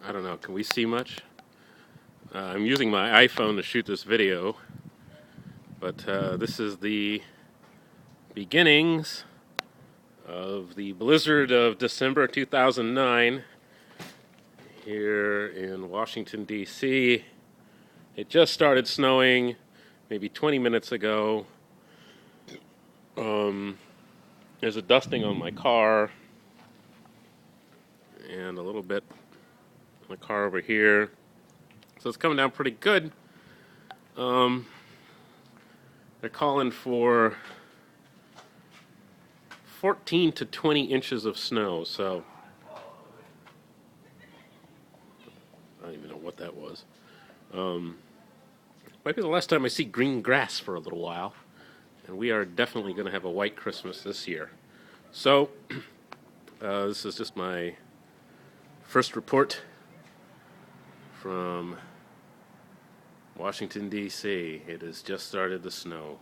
I don't know, can we see much? I'm using my iPhone to shoot this video, but this is the beginnings of the blizzard of December 2009 here in Washington, D.C. It just started snowing maybe 20 minutes ago. There's a dusting on my car and a little bit on the car over here. So it's coming down pretty good. They're calling for 14 to 20 inches of snow, so I don't even know what that was. Might be the last time I see green grass for a little while, and we are definitely going to have a white Christmas this year. So, this is just my first report from Washington, D.C. It has just started to snow.